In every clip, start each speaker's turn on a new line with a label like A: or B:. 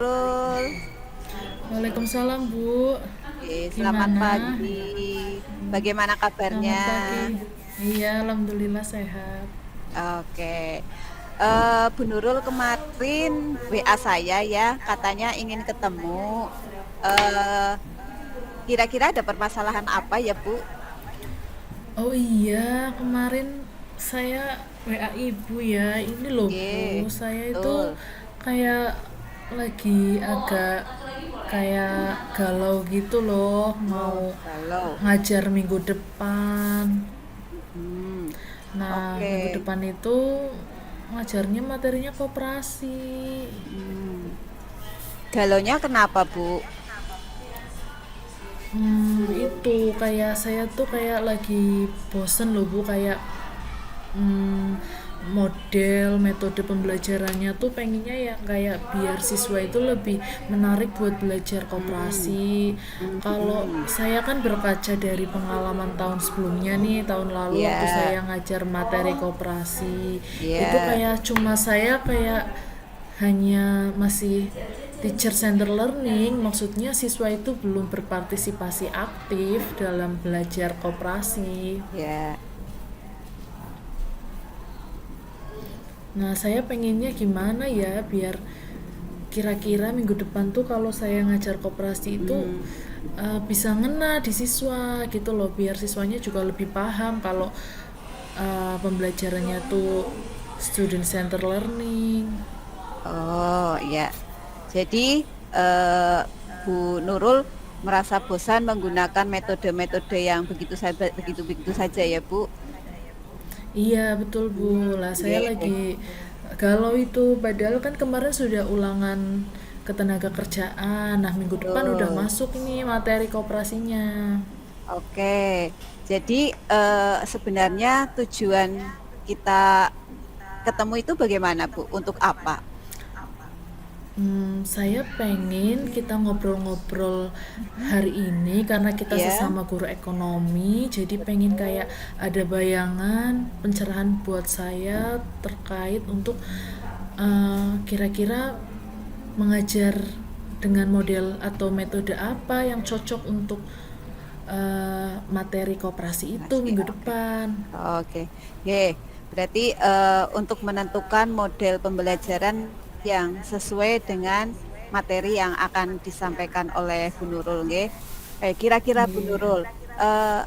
A: Rul.
B: Waalaikumsalam Bu,
A: Oke, selamat
B: gimana?
A: pagi. Bagaimana kabarnya?
B: Selamat pagi. Iya, alhamdulillah sehat.
A: Oke. Bu Nurul kemarin WA saya ya, katanya ingin ketemu. Eh, Kira-kira ada permasalahan apa ya, Bu?
B: Oh iya, kemarin saya WA Ibu ya. Ini loh
A: Oke,
B: Bu, saya itu
A: betul.
B: kayak lagi agak kayak galau gitu loh,
A: Oh,
B: mau
A: galau.
B: ngajar minggu depan.
A: Hmm,
B: Nah,
A: oke.
B: minggu depan itu ngajarnya materinya koperasi.
A: Galaunya kenapa, Bu?
B: Itu kayak saya tuh kayak lagi bosen loh Bu, kayak hmm, model metode pembelajarannya tuh pengennya ya kayak biar siswa itu lebih menarik buat belajar
A: Hmm,
B: koperasi. Kalau
A: hmm,
B: saya kan berkaca dari pengalaman tahun sebelumnya nih, tahun lalu waktu
A: ya,
B: saya ngajar materi koperasi, itu
A: ya.
B: kayak cuma saya kayak hanya masih teacher center learning, maksudnya siswa itu belum berpartisipasi aktif dalam belajar koperasi.
A: Ya.
B: Nah, saya pengennya gimana ya biar kira-kira minggu depan tuh kalau saya ngajar koperasi itu
A: Hmm.
B: bisa ngena di siswa gitu loh, biar siswanya juga lebih paham kalau pembelajarannya tuh student center learning.
A: Oh ya, jadi eh, Bu Nurul merasa bosan menggunakan metode-metode yang begitu saja, begitu-begitu saja ya Bu.
B: Iya betul Bu, lah saya
A: Oke,
B: lagi galau itu, padahal kan kemarin sudah ulangan ketenaga kerjaan, nah minggu depan udah
A: betul.
B: masuk nih materi kooperasinya.
A: Oke, jadi sebenarnya tujuan kita ketemu itu bagaimana Bu? Untuk apa?
B: Saya pengen kita ngobrol-ngobrol hari ini karena kita
A: Ya,
B: sesama guru ekonomi, jadi pengen kayak ada bayangan pencerahan buat saya terkait untuk kira-kira mengajar dengan model atau metode apa yang cocok untuk materi koperasi itu
A: masih
B: minggu
A: oke.
B: depan.
A: Oke, oke. Berarti untuk menentukan model pembelajaran yang sesuai dengan materi yang akan disampaikan oleh Bu Nurul, nggih. Kira-kira Bu
B: Iya.
A: Nurul, eh,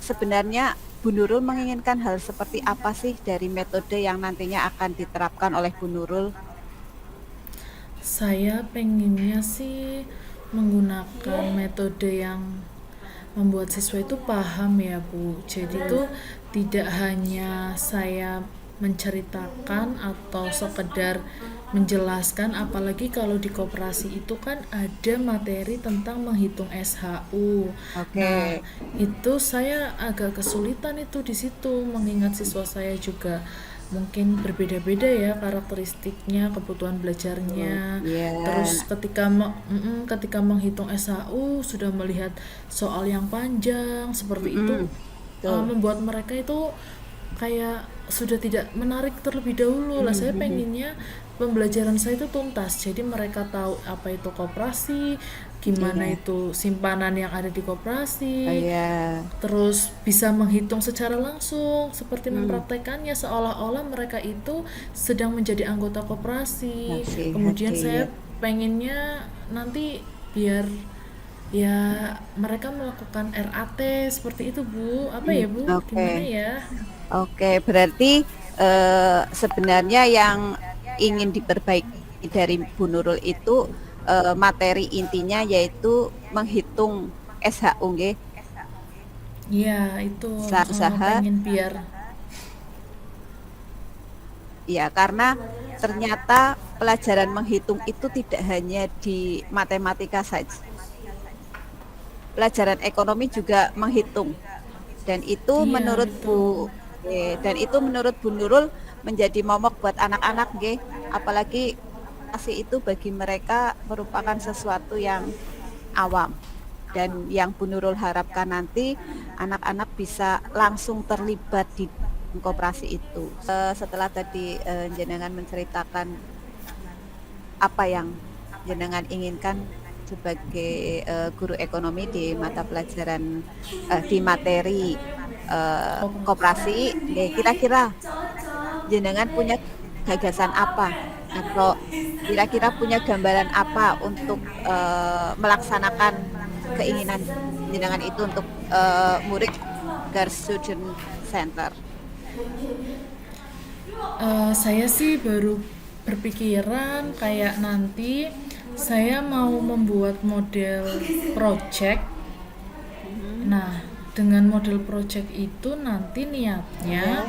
A: sebenarnya Bu Nurul menginginkan hal seperti apa sih dari metode yang nantinya akan diterapkan oleh Bu Nurul?
B: Saya pengennya sih menggunakan metode yang membuat siswa itu paham ya Bu. Jadi tuh tidak hanya saya menceritakan atau sekedar menjelaskan, apalagi kalau di koperasi itu kan ada materi tentang menghitung SHU. Nah,
A: Oke.
B: itu saya agak kesulitan itu di situ mengingat siswa saya juga mungkin berbeda-beda ya karakteristiknya, kebutuhan
A: Oh,
B: belajarnya. Terus
A: iya.
B: ketika menghitung SHU sudah melihat soal yang panjang seperti itu,
A: Mm-mm. Betul.
B: membuat mereka itu kayak sudah tidak menarik terlebih dahulu lah. Saya
A: Mhm.
B: pengennya pembelajaran saya itu tuntas, jadi mereka tahu apa itu koperasi, gimana
A: Iya.
B: itu simpanan yang ada di
A: Oh,
B: koperasi,
A: iya.
B: terus bisa menghitung secara langsung seperti
A: Hmm.
B: mempraktekannya seolah-olah mereka itu sedang menjadi anggota koperasi.
A: Oke,
B: Kemudian
A: oke, ya.
B: saya pengennya nanti biar ya mereka melakukan RAT seperti itu Bu. Apa ya Bu, gimana
A: Oke.
B: ya?
A: Oke, berarti sebenarnya yang ingin diperbaiki dari Bu Nurul itu materi intinya yaitu menghitung SHU, nggih,
B: Iya itu
A: usaha-usaha.
B: pengen biar.
A: Ya, karena ternyata pelajaran menghitung itu tidak hanya di matematika saja. Pelajaran ekonomi juga menghitung. Dan itu
B: Iya
A: menurut
B: betul.
A: Bu dan itu menurut Bu Nurul menjadi momok buat anak-anak, nggih. Apalagi asih itu bagi mereka merupakan sesuatu yang awam. Dan yang Bu Nurul harapkan nanti anak-anak bisa langsung terlibat di koperasi itu. Setelah tadi jenengan menceritakan apa yang jenengan inginkan sebagai guru ekonomi di mata pelajaran di materi koperasi, kira-kira jenengan punya gagasan apa atau kira-kira punya gambaran apa untuk melaksanakan keinginan jenengan itu untuk murid Girls Student Center?
B: Saya sih baru berpikiran kayak nanti saya mau membuat model project. Nah, dengan model project itu nanti niatnya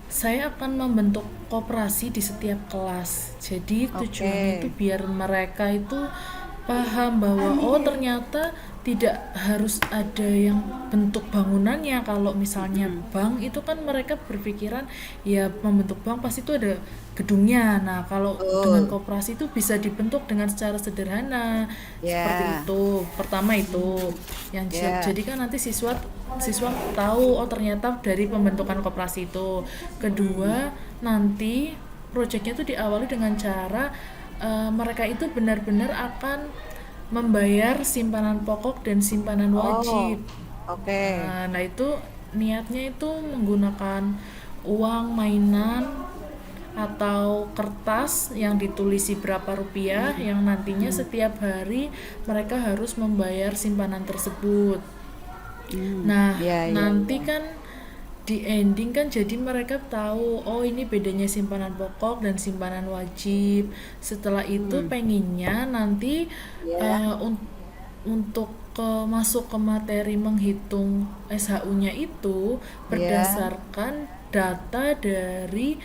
B: saya akan membentuk koperasi di setiap kelas. Jadi tujuannya itu biar mereka itu paham bahwa oh ternyata tidak harus ada yang bentuk bangunannya. Kalau misalnya bank itu kan mereka berpikiran ya membentuk bank pasti itu ada gedungnya. Nah, kalau dengan koperasi itu bisa dibentuk dengan secara sederhana. Seperti itu. Pertama itu yang jadi kan nanti siswa tahu oh ternyata dari pembentukan koperasi itu. Kedua, nanti proyeknya itu diawali dengan cara mereka itu benar-benar akan membayar simpanan pokok dan simpanan wajib. Nah, itu niatnya itu menggunakan uang mainan atau kertas yang ditulisi berapa rupiah yang nantinya setiap hari mereka harus membayar simpanan tersebut. Nah, nanti kan di ending kan jadi mereka tahu oh ini bedanya simpanan pokok dan simpanan wajib. Setelah itu pengennya nanti untuk masuk ke materi menghitung SHU-nya itu berdasarkan data dari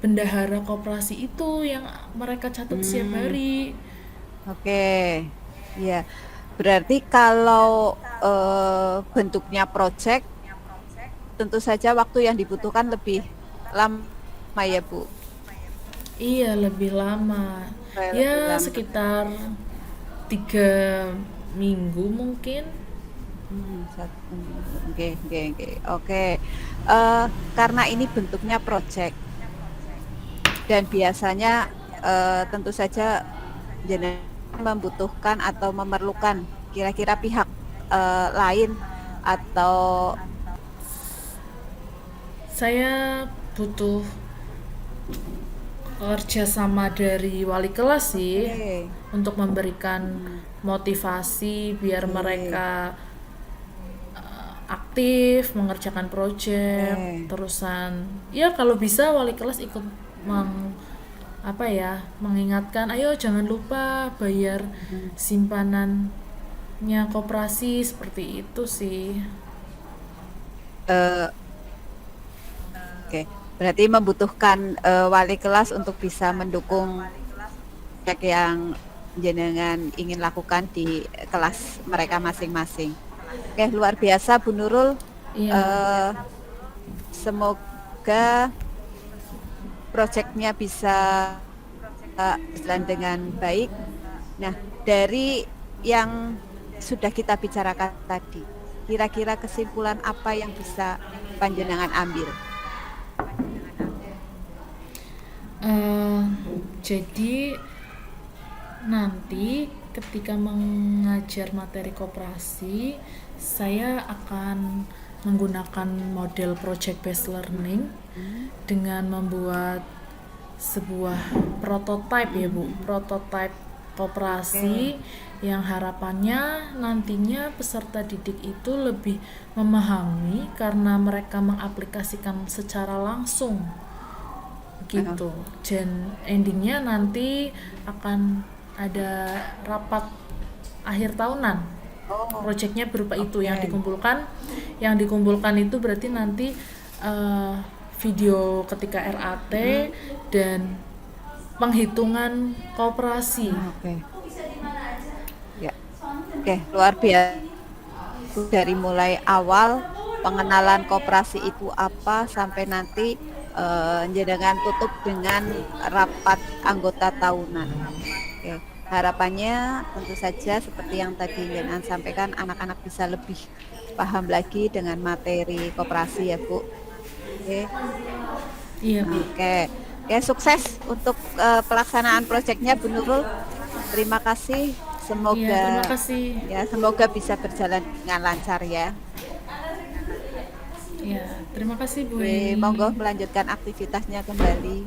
B: bendahara koperasi itu yang mereka catat setiap hari.
A: Berarti kalau bentuknya project tentu saja waktu yang dibutuhkan lebih lama ya Bu?
B: Iya, lebih lama. Sekitar 3 minggu mungkin.
A: Oke. Karena ini bentuknya project dan biasanya tentu saja jenengan membutuhkan atau memerlukan kira-kira pihak lain atau
B: saya butuh kerjasama dari wali kelas sih untuk memberikan motivasi biar mereka aktif mengerjakan proyek. Terusan ya kalau bisa wali kelas ikut mengingatkan ayo jangan lupa bayar simpanannya koperasi, seperti itu sih.
A: Berarti membutuhkan wali kelas untuk bisa mendukung proyek yang jenengan ingin lakukan di kelas mereka masing-masing. Luar biasa Bu Nurul. Semoga proyeknya bisa berjalan dengan baik. Nah, dari yang sudah kita bicarakan tadi, kira-kira kesimpulan apa yang bisa panjenengan ambil?
B: Jadi nanti ketika mengajar materi koperasi, saya akan menggunakan model project based learning dengan membuat sebuah prototype ya Bu, prototype koperasi yang harapannya nantinya peserta didik itu lebih memahami karena mereka mengaplikasikan secara langsung gitu. Dan endingnya nanti akan ada rapat akhir tahunan. Proyeknya berupa itu yang dikumpulkan itu berarti nanti video ketika RAT dan penghitungan koperasi.
A: Luar biasa. Dari mulai awal pengenalan koperasi itu apa sampai nanti jenengan tutup dengan rapat anggota tahunan. Harapannya tentu saja seperti yang tadi jenengan sampaikan, anak-anak bisa lebih paham lagi dengan materi koperasi ya Bu.
B: Iya Bu.
A: Ya, sukses untuk pelaksanaan proyeknya Bu Nurul. Terima kasih.
B: Iya,
A: Semoga
B: terima kasih.
A: semoga bisa berjalan dengan lancar ya.
B: Iya, terima kasih Bu
A: Oke,
B: Eni.
A: monggo melanjutkan aktivitasnya kembali.